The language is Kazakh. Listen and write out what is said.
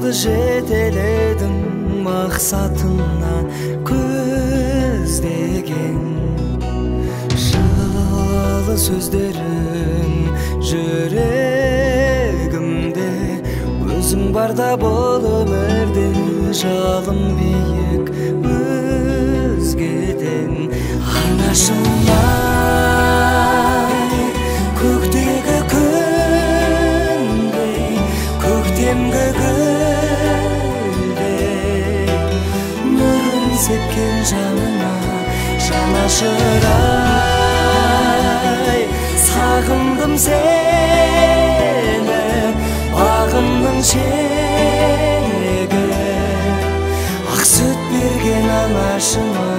Арманыңды жетеледің мақсатына көздеген. Жылы сөздерің жүрегімде, өзің барда бол өмірде, жалын биік өзгеден. Анашымай, көктегі күндей, көктемгі гүлдей, нұрын сепкен жанына жанашырай. Сағындым сені, бағымның шегі, ақ сүт берген анашыма.